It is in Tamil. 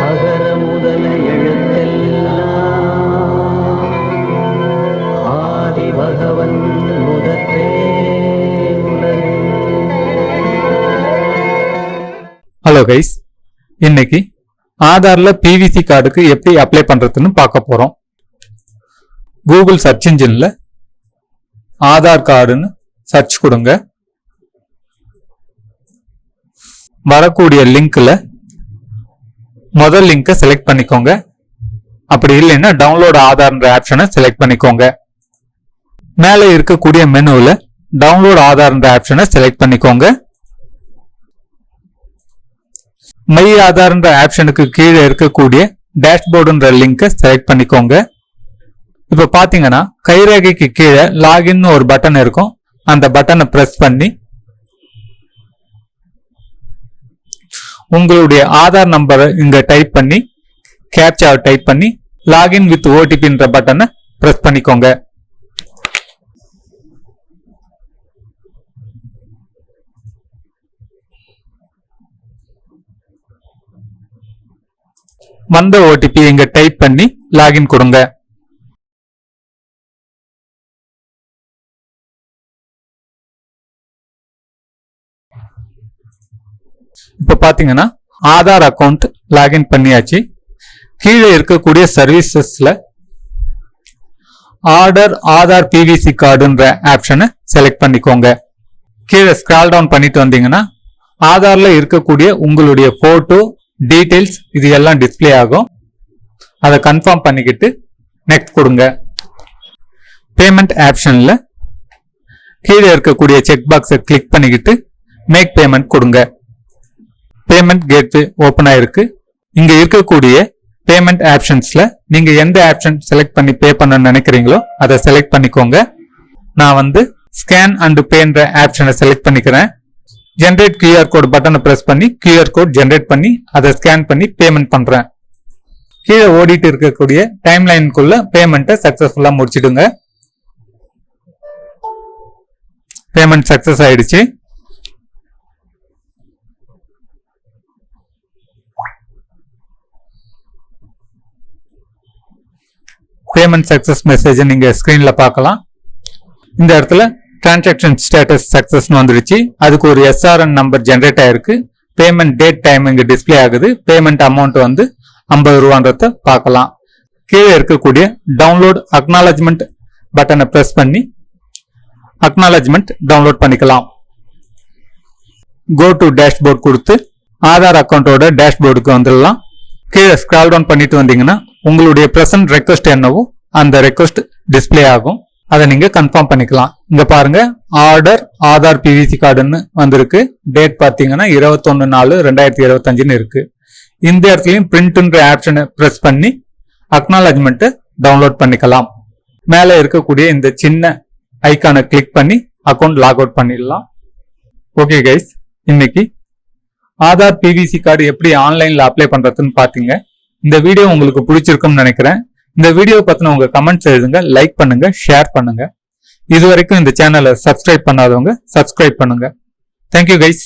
அகர முதல எழுத்தெல்லாம் ஆதி பகவன் முதற்றே உலகு. ஹலோ கைஸ், இன்னைக்கு ஆதார்ல பிவிசி கார்டுக்கு எப்படி அப்ளை பண்றதுன்னு பார்க்க போறோம். கூகுள் சர்ச் இன்ஜின்ல ஆதார் கார்டுன்னு சர்ச் கொடுங்க. வரக்கூடிய லிங்க்ல முதல் லிங்கை செலக்ட் பண்ணிக்கோங்க. அப்படி இல்லைன்னா டவுன்லோட் ஆதார்ன்ற ஆப்ஷனை செலக்ட் பண்ணிக்கோங்க. மேலே இருக்கக்கூடிய மெனுவில் டவுன்லோட் ஆதார்ன்ற ஆப்ஷனை செலக்ட் பண்ணிக்கோங்க. மை ஆதார்ன்ற ஆப்ஷனுக்கு கீழே இருக்கக்கூடிய டேஷ்போர்டுன்ற லிங்கை செலக்ட் பண்ணிக்கோங்க. இப்ப பாத்தீங்கன்னா கைரேகைக்கு கீழே லாகின் ஒரு பட்டன் இருக்கும். அந்த பட்டனை பிரஸ் பண்ணி உங்களுடைய ஆதார் நம்பரை இங்க டைப் பண்ணி கேப்சா டைப் பண்ணி லாகின் வித் ஓடிபின்ற பட்டனை பிரஸ் பண்ணிக்கோங்க. வந்த ஓடிபி இங்க டைப் பண்ணி லாகின் கொடுங்க. இப்ப பாத்தீங்கன்னா ஆதார் அக்கௌண்ட் லாகின் பண்ணியாச்சு. கீழே இருக்கக்கூடிய சர்வீசஸ்ல ஆர்டர் ஆதார் பிவிசி கார்டுன்ற ஆப்ஷனை செலக்ட் பண்ணிக்கோங்க. கீழே ஸ்க்ரால் டவுன் பண்ணிட்டு வந்தீங்கன்னா ஆதார்ல இருக்கக்கூடிய உங்களுடைய போட்டோ டீடைல்ஸ் இது எல்லாம் டிஸ்பிளே ஆகும். அதை கன்ஃபார்ம் பண்ணிக்கிட்டு நெக்ஸ்ட் கொடுங்க. பேமெண்ட் ஆப்ஷன்ல கீழே இருக்கக்கூடிய செக் பாக்ஸை கிளிக் பண்ணிக்கிட்டு மேக் பேமெண்ட் கொடுங்க. பேமெண்ட் கேட்வே ஓபன் ஆயிருக்கு. இங்க இருக்கக்கூடிய பேமெண்ட் ஆப்ஷன்ஸ்ல நீங்க எந்த ஆப்ஷன் செலக்ட் பண்ணி பே பண்ண நினைக்கிறீங்களோ அதை செலக்ட் பண்ணிக்கோங்க. நான் ஸ்கேன் அண்ட் பேன்ற ஆப்ஷனை செலக்ட் பண்ணிக்கிறேன். ஜென்ரேட் QR கோட் பட்டனை பிரஸ் பண்ணி QR கோட் ஜென்ரேட் பண்ணி அதை ஸ்கேன் பண்ணி பேமெண்ட் பண்றேன். கீழே ஓடிட்டு இருக்கக்கூடிய டைம் லைனுக்குள்ள பேமெண்ட்டை சக்சஸ்ஃபுல்லா முடிச்சிடுங்க. பேமெண்ட் சக்சஸ் ஆயிடுச்சு. பேமெண்ட் சக்சஸ் மெசேஜ் நீங்க ஸ்கிரீன்ல பார்க்கலாம். இந்த இடத்துல டிரான்சாக்ஷன் ஸ்டேட்டஸ் சக்சஸ் வந்துருச்சு. அதுக்கு ஒரு SRN நம்பர் ஜென்ரேட் ஆயிருக்கு. பேமெண்ட் டேட் டைம் இங்க டிஸ்பிளே ஆகுது. பேமெண்ட் அமௌண்ட் 50 ரூபான்றத பார்க்கலாம். கீழே இருக்கக்கூடிய டவுன்லோட் அக்னாலஜ்மெண்ட் பட்டனை பிரஸ் பண்ணி அக்னாலஜ்மெண்ட் டவுன்லோட் பண்ணிக்கலாம். கோ டு டேஷ்போர்ட் கொடுத்து ஆதார் அக்கௌண்டோட டேஷ்போர்டுக்கு வந்துடலாம். கீழே ஸ்க்ரால் டவுன் பண்ணிட்டு வந்தீங்கன்னா உங்களுடைய பிரசன்ட் ரெக்வஸ்ட் என்னவோ அந்த ரெக்வஸ்ட் டிஸ்பிளே ஆகும். அதை நீங்க கன்ஃபார்ம் பண்ணிக்கலாம். இங்க பாருங்க, ஆர்டர் ஆதார் பிவிசி கார்டுன்னு வந்திருக்கு. டேட் பாத்தீங்கன்னா 21/4/2025 இருக்கு. இந்த இடத்துலயும் பிரிண்ட்ன்ற ஆப்ஷனை பிரஸ் பண்ணி அக்னாலஜ்மெண்ட் டவுன்லோட் பண்ணிக்கலாம். மேலே இருக்கக்கூடிய இந்த சின்ன ஐக்கானை கிளிக் பண்ணி அக்கௌண்ட் லாக் அவுட் பண்ணிடலாம். ஓகே கைஸ், இன்னைக்கு ஆதார் பிவிசி கார்டு எப்படி ஆன்லைன்ல அப்ளை பண்றதுன்னு பாத்தீங்க. இந்த வீடியோ உங்களுக்கு பிடிச்சிருக்கும்னு நினைக்கிறேன். இந்த வீடியோ பத்தின உங்க கமெண்ட்ஸ் எழுதுங்க, லைக் பண்ணுங்க, ஷேர் பண்ணுங்க. இது வரைக்கும் இந்த சேனலை சப்ஸ்கிரைப் பண்ணாதவங்க சப்ஸ்கிரைப் பண்ணுங்க. Thank you guys.